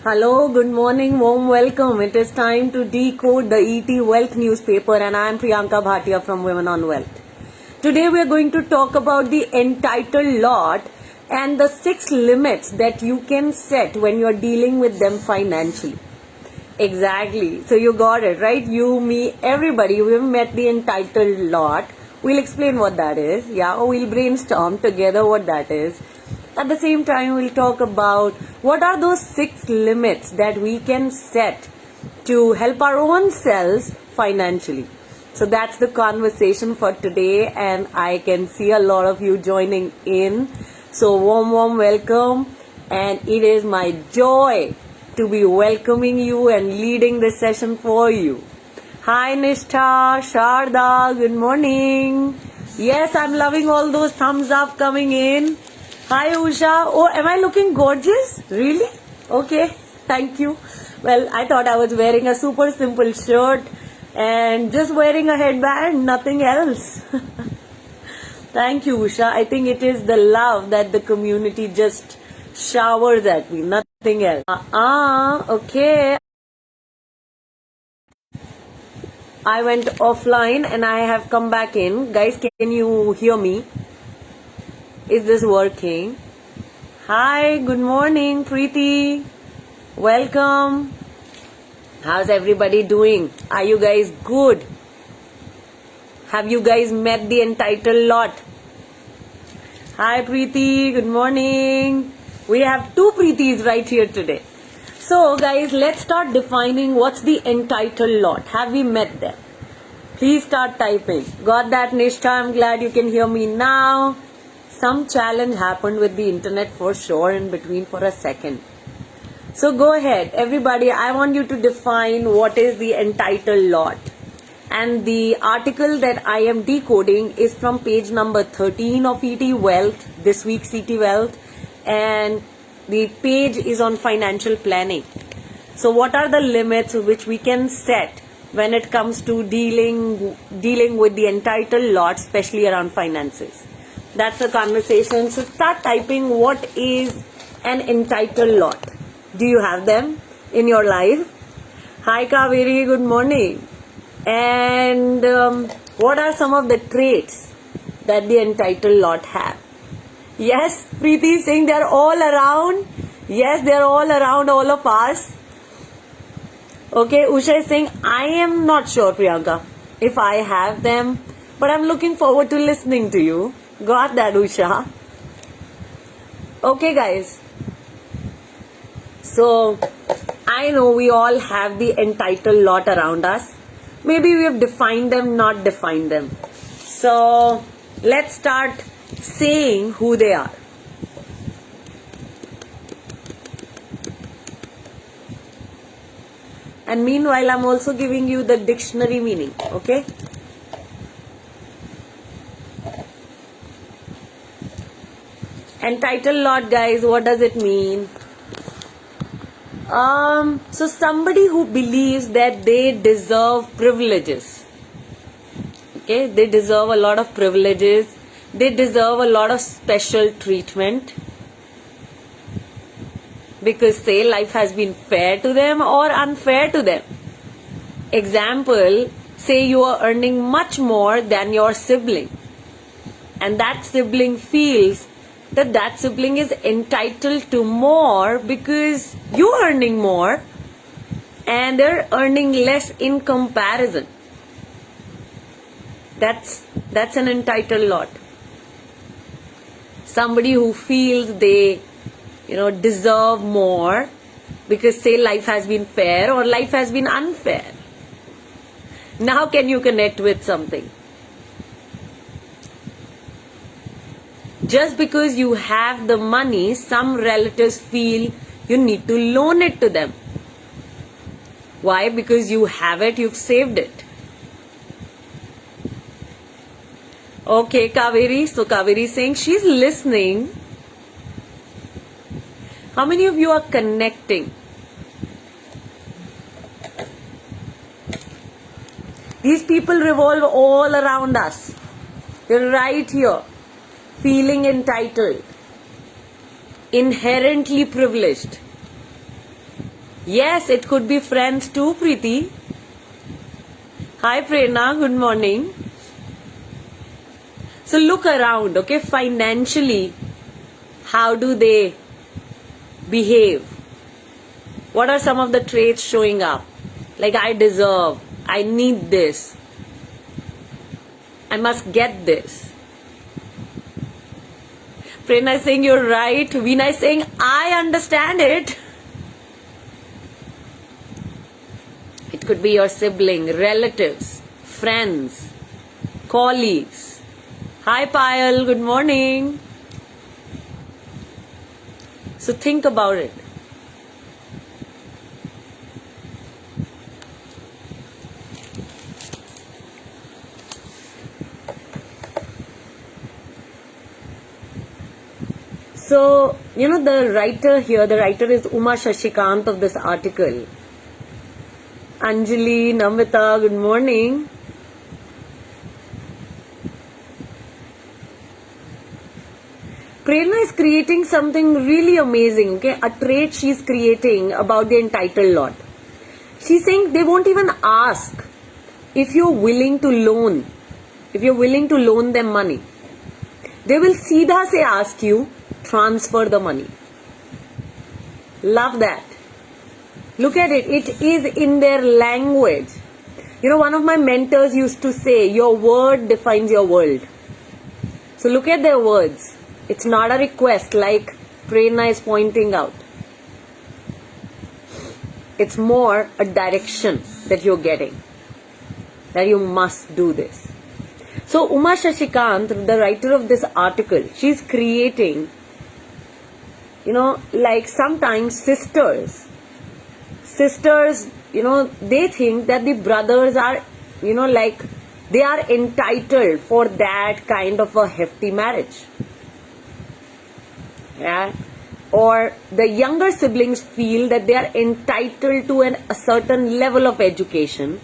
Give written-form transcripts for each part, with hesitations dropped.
Hello, good morning, warm welcome. It is time to decode the ET Wealth newspaper, and I am Priyanka Bhatia from Women on Wealth. Today we are going to talk about the entitled lot and the 6 limits that you can set when you are dealing with them financially. Exactly. So you got it, right? You, me, everybody, we've met the entitled lot. We'll explain what that is. Yeah, or we'll brainstorm together what that is. At the same time, we'll talk about what are those 6 limits that we can set to help our own selves financially. So that's the conversation for today, and I can see a lot of you joining in. So warm welcome, and it is my joy to be welcoming you and leading this session for you. Hi Nishtha, Sharda, good morning. Yes, I'm loving all those thumbs up coming in. Hi Usha. Oh, am I looking gorgeous? Really? Okay, thank you. Well, I thought I was wearing a super simple shirt and just wearing a headband, nothing else. Thank you, Usha. I think it is the love that the community just showers at me, nothing else. Okay. I went offline and I have come back in. Guys, can you hear me? Is this working? Hi, good morning, Preeti. Welcome. How's everybody doing? Are you guys good? Have you guys met the entitled lot? Hi, Preeti. Good morning. We have 2 Preetis right here today. So, guys, let's start defining what's the entitled lot. Have we met them? Please start typing. Got that, Nishtha? I'm glad you can hear me now. Some challenge happened with the internet for sure in between for a second. So go ahead, everybody. I want you to define what is the entitled lot. And the article that I am decoding is from page number 13 of ET Wealth, this week's ET Wealth. And the page is on financial planning. So what are the limits which we can set when it comes to dealing with the entitled lot, especially around finances? That's the conversation. So start typing what is an entitled lot. Do you have them in your life? Hi Kaveri, good morning. And what are some of the traits that the entitled lot have? Yes, Preeti is saying they're all around. Yes, they're all around all of us. Okay, Usha is saying, I am not sure, Priyanka, if I have them, but I'm looking forward to listening to you. Got that, Usha? Okay, guys. So, I know we all have the entitled lot around us. Maybe we have defined them, not defined them. So, let's start saying who they are. And meanwhile, I'm also giving you the dictionary meaning, okay? Entitled lot, guys, what does it mean? So somebody who believes that they deserve privileges. Okay, they deserve a lot of privileges. They deserve a lot of special treatment. Because say life has been fair to them or unfair to them. Example, say you are earning much more than your sibling. And that sibling feels that sibling is entitled to more because you're earning more and they're earning less in comparison. That's an entitled lot. Somebody who feels they deserve more because say life has been fair or life has been unfair. Now can you connect with something? Just because you have the money, some relatives feel you need to loan it to them. Why? Because you have it, you've saved it. Okay, Kaveri. So Kaveri is saying she's listening. How many of you are connecting? These people revolve all around us. They're right here. Feeling entitled, inherently privileged. Yes, it could be friends too, Preeti. Hi, Prerna. Good morning. So look around, okay? Financially, how do they behave? What are some of the traits showing up? Like, I deserve, I need this, I must get this. Prerna is saying you're right. Veena is saying I understand it. It could be your sibling, relatives, friends, colleagues. Hi Payal, good morning. So think about it. So, the writer here, the writer is Uma Shashikant of this article. Anjali, Namita, good morning. Prerna is creating something really amazing, okay? A trait she's creating about the entitled lot. She's saying they won't even ask if you're willing to loan, them money. They will seedha se ask you, transfer the money. Love that. Look at it. It is in their language. One of my mentors used to say, your word defines your world. So look at their words. It's not a request like Prerna is pointing out. It's more a direction that you're getting. That you must do this. So Uma Shashikant, the writer of this article, she's creating, like sometimes sisters, they think that the brothers are, they are entitled for that kind of a hefty marriage. Yeah. Or the younger siblings feel that they are entitled to a certain level of education.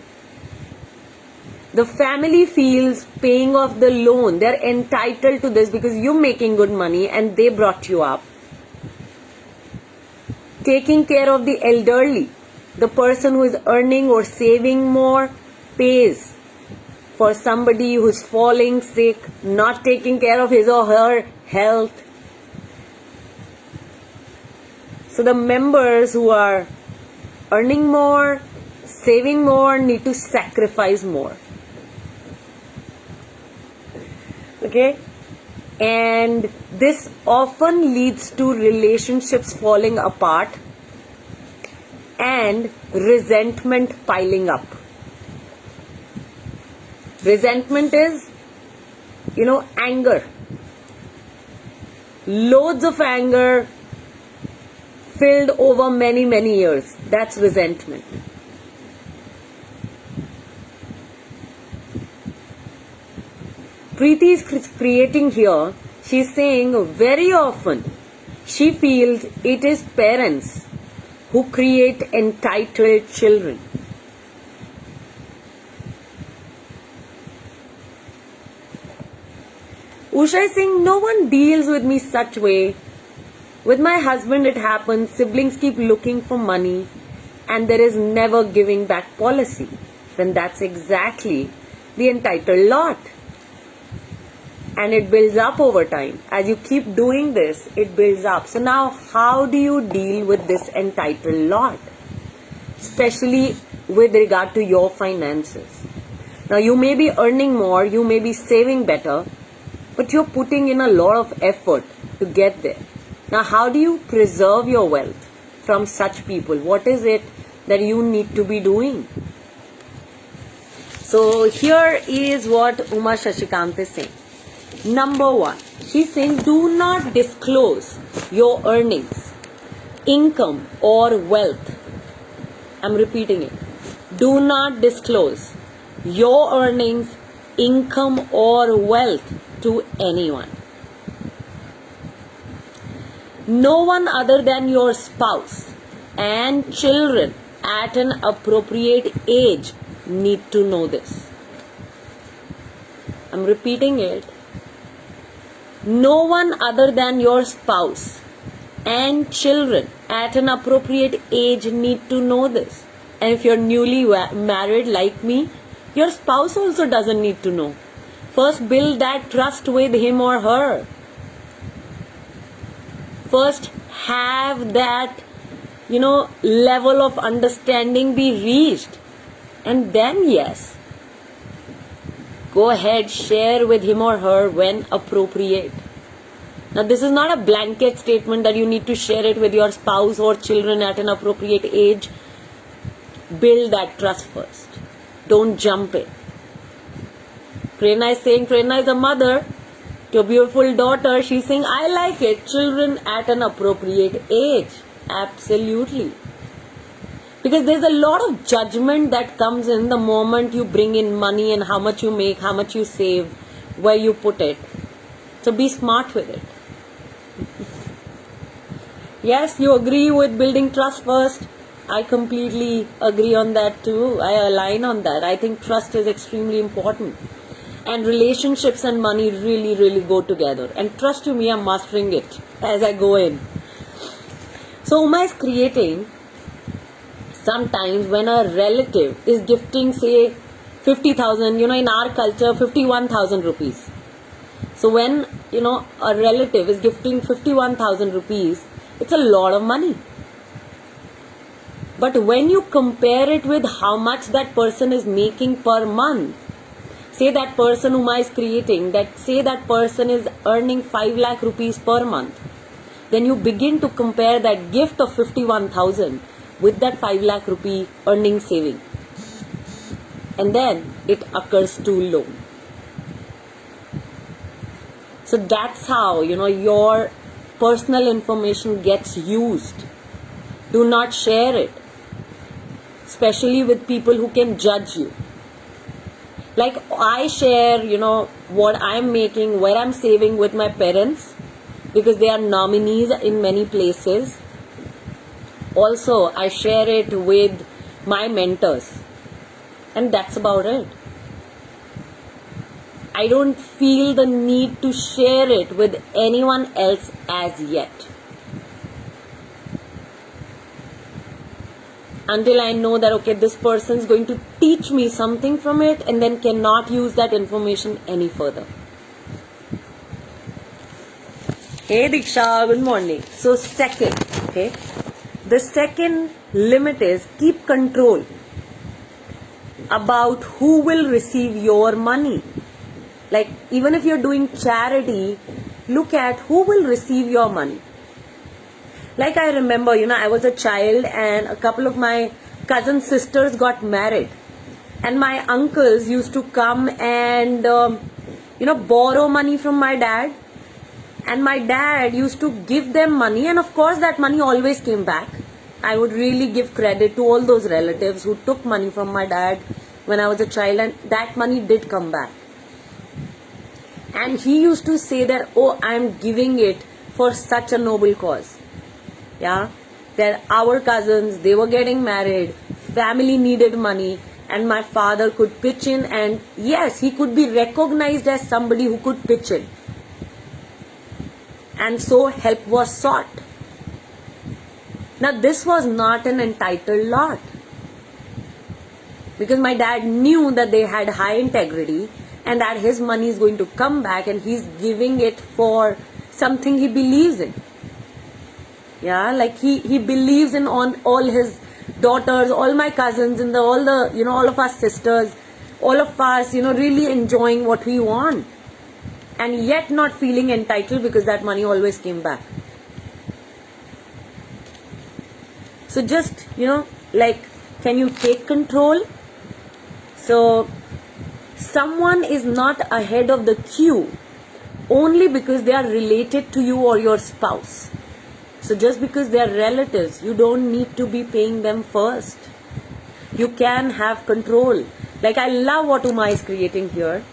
The family feels paying off the loan, they are entitled to this because you're making good money and they brought you up. Taking care of the elderly, the person who is earning or saving more pays for somebody who's falling sick, not taking care of his or her health. So the members who are earning more, saving more, need to sacrifice more. Okay? And this often leads to relationships falling apart and resentment piling up. Resentment is, anger. Loads of anger filled over many, many years. That's resentment. Preeti is creating here, she's saying very often she feels it is parents who create entitled children. Usha is saying no one deals with me such way. With my husband it happens, siblings keep looking for money and there is never giving back policy. Then that's exactly the entitled lot. And it builds up over time. As you keep doing this, it builds up. So now how do you deal with this entitled lot? Especially with regard to your finances. Now you may be earning more, you may be saving better, but you're putting in a lot of effort to get there. Now how do you preserve your wealth from such people? What is it that you need to be doing? So here is what Uma Shashikant is saying. Number one, she's saying do not disclose your earnings, income or wealth. I'm repeating it. Do not disclose your earnings, income or wealth to anyone. No one other than your spouse and children at an appropriate age need to know this. I'm repeating it. No one other than your spouse and children at an appropriate age need to know this. And if you're newly married like me, your spouse also doesn't need to know. First, build that trust with him or her. First, have that, level of understanding be reached. And then, yes, go ahead, share with him or her when appropriate. Now, this is not a blanket statement that you need to share it with your spouse or children at an appropriate age. Build that trust first. Don't jump in. Prerna is saying, Prerna is a mother to a beautiful daughter. She's saying, I like it. Children at an appropriate age. Absolutely. Because there's a lot of judgment that comes in the moment you bring in money and how much you make, how much you save, where you put it. So be smart with it. Yes, you agree with building trust first. I completely agree on that too. I align on that. I think trust is extremely important. And relationships and money really, really go together. And trust you me, I'm mastering it as I go in. So Uma is creating, sometimes when a relative is gifting, say, 50,000, in our culture, 51,000 rupees. So when, a relative is gifting 51,000 rupees, it's a lot of money. But when you compare it with how much that person is making per month, say that person Uma is creating, say that person is earning 5 lakh rupees per month, then you begin to compare that gift of 51,000 with that 5 lakh rupee earning saving. And then it occurs too low. So that's how, your personal information gets used. Do not share it. Especially with people who can judge you. Like I share, what I'm making, where I'm saving with my parents, because they are nominees in many places. Also, I share it with my mentors. And that's about it. I don't feel the need to share it with anyone else as yet. Until I know that, okay, this person is going to teach me something from it and then cannot use that information any further. Hey Diksha, good morning. So second, okay, the second limit is keep control about who will receive your money. Like even if you're doing charity, look at who will receive your money. Like I remember, I was a child and a couple of my cousin sisters got married. And my uncles used to come and, borrow money from my dad. And my dad used to give them money. And of course that money always came back. I would really give credit to all those relatives who took money from my dad when I was a child. And that money did come back. And he used to say that, oh, I'm giving it for such a noble cause. Yeah, that our cousins, they were getting married, family needed money, and my father could pitch in, and yes, he could be recognized as somebody who could pitch in. And so help was sought. Now this was not an entitled lot. Because my dad knew that they had high integrity and that his money is going to come back and he's giving it for something he believes in. Yeah, like he believes in on all his daughters, all my cousins, and all of us sisters, all of us, really enjoying what we want. And yet not feeling entitled because that money always came back. So just, can you take control? So someone is not ahead of the queue only because they are related to you or your spouse. So just because they are relatives, you don't need to be paying them first. You can have control. Like I love what Uma is creating here.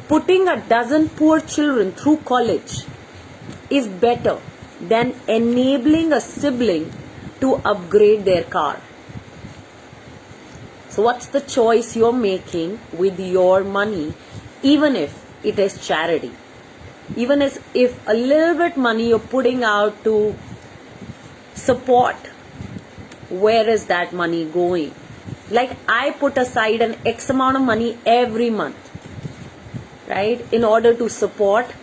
Putting a dozen poor children through college is better than enabling a sibling to upgrade their car. So what's the choice you're making with your money, even if it is charity? Even if a little bit money you're putting out to support, where is that money going? Like, I put aside an X amount of money every month, right, in order to support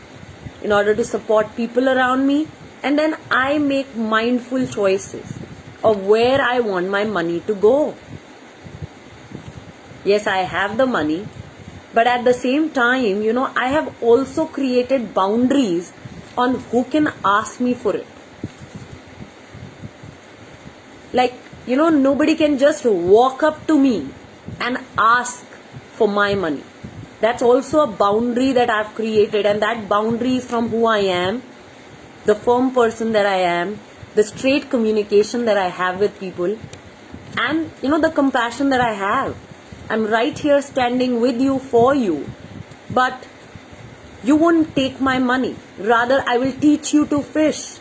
people around me, and then I make mindful choices of where I want my money to go. Yes, I have the money, but at the same time, I have also created boundaries on who can ask me for it. Like, nobody can just walk up to me and ask for my money. That's also a boundary that I've created, and that boundary is from who I am, the firm person that I am, the straight communication that I have with people, and the compassion that I have. I'm right here standing with you, for you, but you won't take my money. Rather, I will teach you to fish.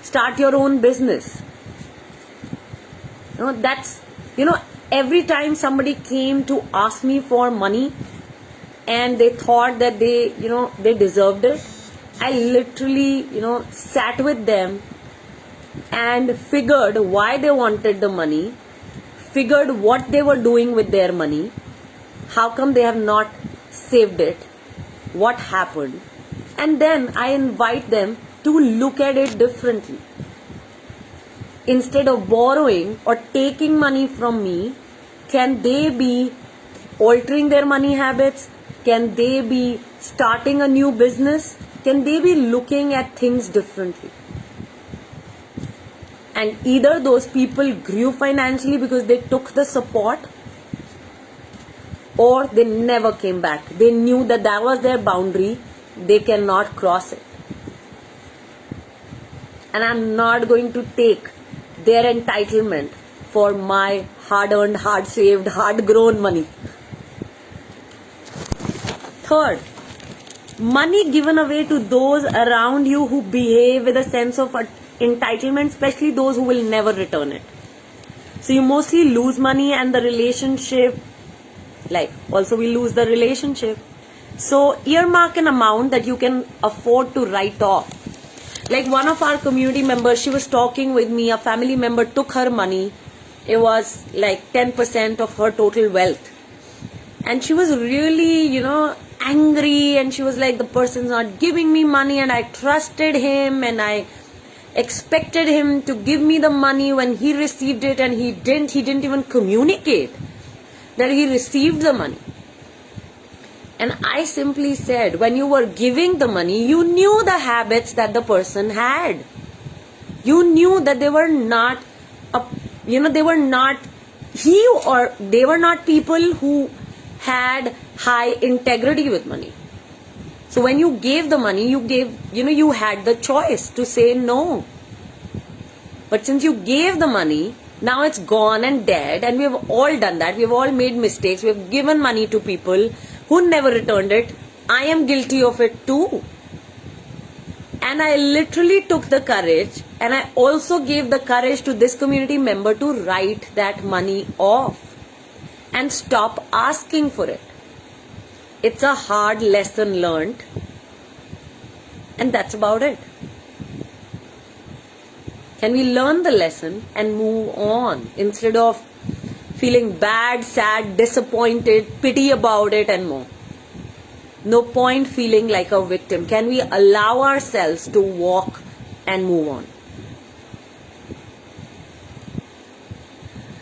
Start your own business. That's, every time somebody came to ask me for money and they thought that they deserved it, I literally, sat with them and figured why they wanted the money, figured what they were doing with their money, how come they have not saved it, what happened, and then I invite them to look at it differently. Instead of borrowing or taking money from me, can they be altering their money habits? Can they be starting a new business? Can they be looking at things differently? And either those people grew financially because they took the support, or they never came back. They knew that that was their boundary. They cannot cross it. And I'm not going to take their entitlement for my hard-earned, hard-saved, hard-grown money. Third, money given away to those around you who behave with a sense of entitlement, especially those who will never return it. So you mostly lose money, and the relationship, also we lose the relationship. So earmark an amount that you can afford to write off. Like, one of our community members, she was talking with me, a family member took her money. It was like 10% of her total wealth. And she was really, angry, and she was like, the person's not giving me money, and I trusted him, and I expected him to give me the money when he received it, and he didn't even communicate that he received the money. And I simply said, when you were giving the money, you knew the habits that the person had. You knew that they were not people who had high integrity with money. So when you gave the money, you had the choice to say no. But since you gave the money, now it's gone and dead, and we have all done that. We have all made mistakes. We have given money to people who never returned it. I am guilty of it too. And I literally took the courage, and I also gave the courage to this community member to write that money off and stop asking for it. It's a hard lesson learned, and that's about it. Can we learn the lesson and move on instead of feeling bad, sad, disappointed, pity about it and more? No point feeling like a victim. Can we allow ourselves to walk and move on?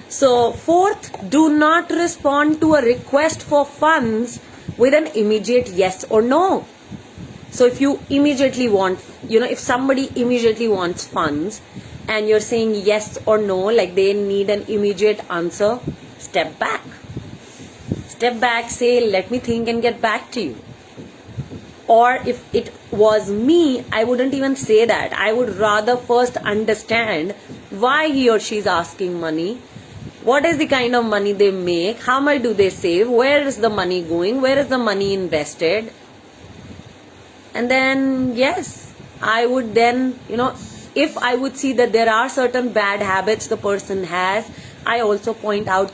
So, fourth, do not respond to a request for funds with an immediate yes or no. So if you immediately want, if somebody immediately wants funds and you're saying yes or no, like they need an immediate answer, step back. Step back, say, let me think and get back to you. Or if it was me, I wouldn't even say that. I would rather first understand why he or she is asking money. What is the kind of money they make? How much do they save? Where is the money going? Where is the money invested? And then, yes, I would then, if I would see that there are certain bad habits the person has, I also point out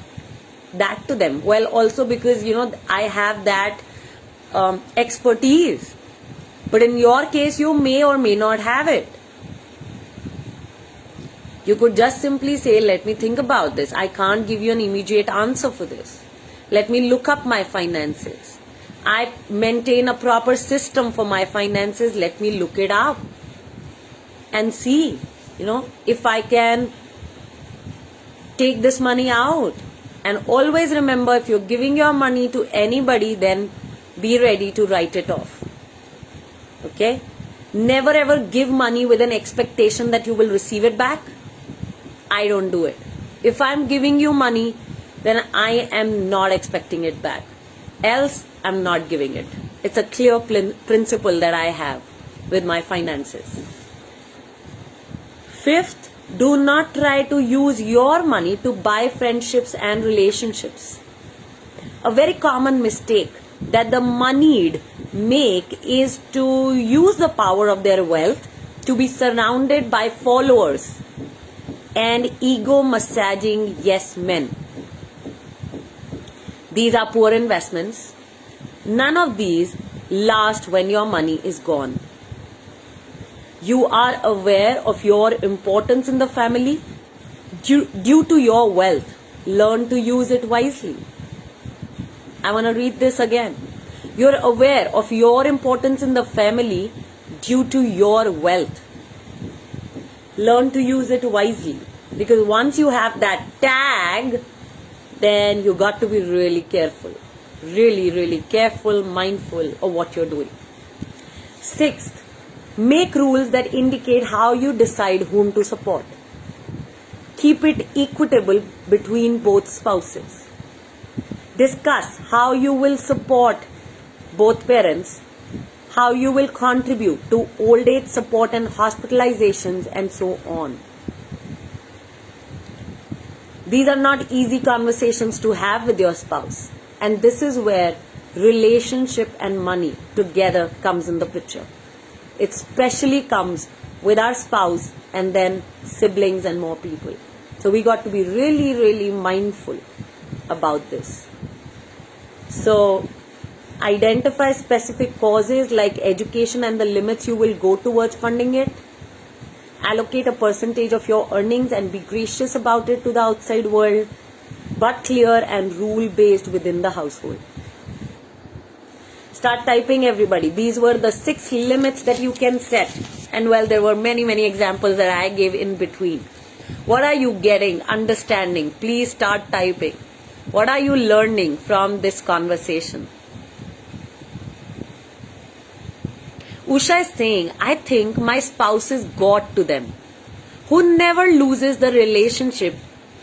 that to them. Well, also because, I have that expertise. But in your case, you may or may not have it. You could just simply say, let me think about this. I can't give you an immediate answer for this. Let me look up my finances. I maintain a proper system for my finances. Let me look it up and see, if I can take this money out. And always remember, if you're giving your money to anybody, then be ready to write it off. Okay? Never ever give money with an expectation that you will receive it back. I don't do it. If I'm giving you money, then I am not expecting it back. Else, I'm not giving it. It's a clear principle that I have with my finances. Fifth, do not try to use your money to buy friendships and relationships. A very common mistake that the moneyed make is to use the power of their wealth to be surrounded by followers and ego massaging yes men. These are poor investments. None of these last when your money is gone. You are aware of your importance in the family due to your wealth. Learn to use it wisely. I want to read this again. You're aware of your importance in the family due to your wealth. Learn to use it wisely. Because once you have that tag, then you got to be really careful. Really, really careful, mindful of what you're doing. Sixth, make rules that indicate how you decide whom to support. Keep it equitable between both spouses. Discuss how you will support both parents, how you will contribute to old age support and hospitalizations, and so on. These are not easy conversations to have with your spouse, and this is where relationship and money together comes in the picture. It especially comes with our spouse and then siblings and more people. So we got to be really, really mindful about this. So identify specific causes like education and the limits you will go towards funding it. Allocate a percentage of your earnings and be gracious about it to the outside world, but clear and rule-based within the household. Start typing, everybody. These were the 6 limits that you can set. And well, there were many, many examples that I gave in between. What are you getting, understanding? Please start typing. What are you learning from this conversation? Usha is saying, I think my spouse is God to them, who never loses the relationship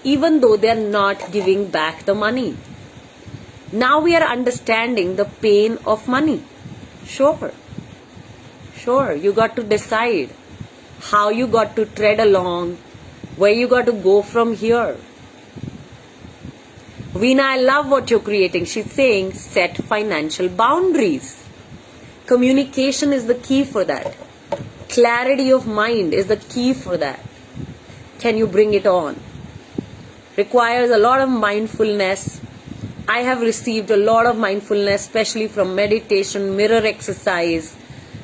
even though they are not giving back the money. Now we are understanding the pain of money. Sure, you got to decide how you got to tread along, where you got to go from here. Veena, I love what you're creating. She's saying, set financial boundaries. Communication is the key for that. Clarity of mind is the key for that. Can you bring it on? Requires a lot of mindfulness. I have received a lot of mindfulness, especially from meditation, mirror exercise,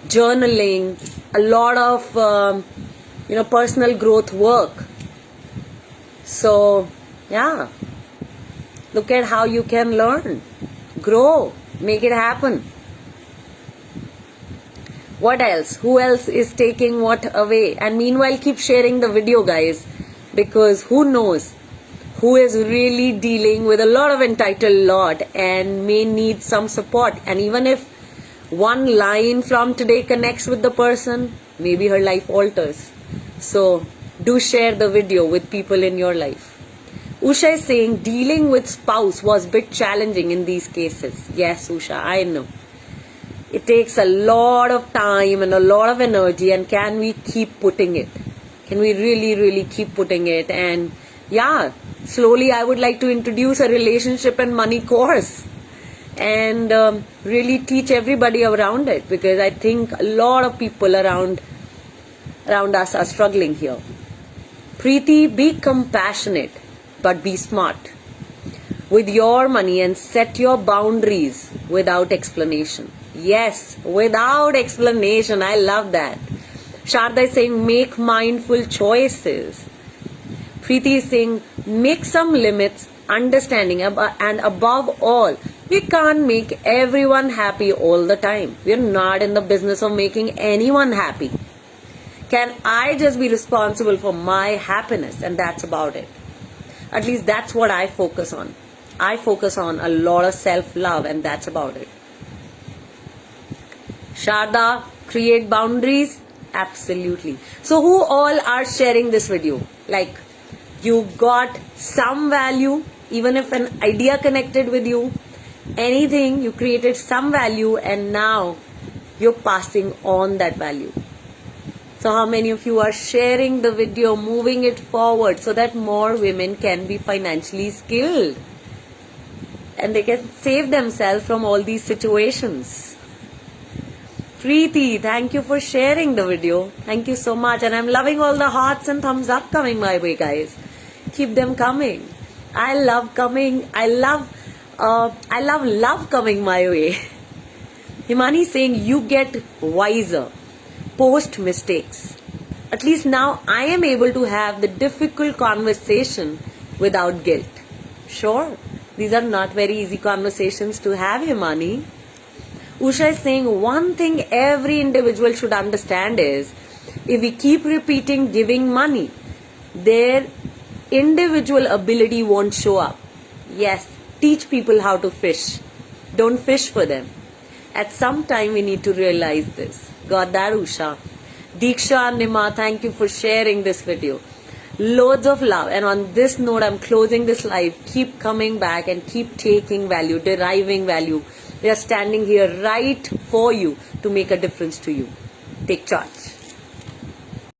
journaling, a lot of personal growth work. So, yeah. Look at how you can learn, grow, make it happen. What else? Who else is taking what away? And meanwhile, keep sharing the video, guys, because who knows who is really dealing with a lot of entitled lot and may need some support. And even if one line from today connects with the person, maybe her life alters. So do share the video with people in your life. Usha is saying dealing with spouse was a bit challenging in these cases. Yes, Usha, I know. It takes a lot of time and a lot of energy, and can we keep putting it? Can we really, really keep putting it? And yeah, slowly I would like to introduce a relationship and money course and really teach everybody around it, because I think a lot of people around us are struggling here. Preeti, be compassionate, but be smart with your money and set your boundaries without explanation. Yes, without explanation. I love that. Sharda is saying make mindful choices. Preeti is saying, make some limits, understanding, and above all, we can't make everyone happy all the time. We're not in the business of making anyone happy. Can I just be responsible for my happiness? And that's about it. At least that's what I focus on. I focus on a lot of self-love, and that's about it. Sharda, create boundaries? Absolutely. So who all are sharing this video? Like, you got some value, even if an idea connected with you, anything, you created some value, and now you're passing on that value. So how many of you are sharing the video, moving it forward so that more women can be financially skilled and they can save themselves from all these situations? Preeti, thank you for sharing the video. Thank you so much. And I'm loving all the hearts and thumbs up coming my way, guys. Keep them coming. I love coming. I love love coming my way. Himani saying, you get wiser post mistakes. At least now I am able to have the difficult conversation without guilt. Sure, these are not very easy conversations to have, Himani. Usha is saying, one thing every individual should understand is, if we keep repeating giving money, their individual ability won't show up. Yes, teach people how to fish. Don't fish for them. At some time we need to realize this. Got that, Usha? Diksha and Nima, thank you for sharing this video. Loads of love. And on this note, I'm closing this live. Keep coming back and keep taking value, deriving value. We are standing here right for you to make a difference to you. Take charge.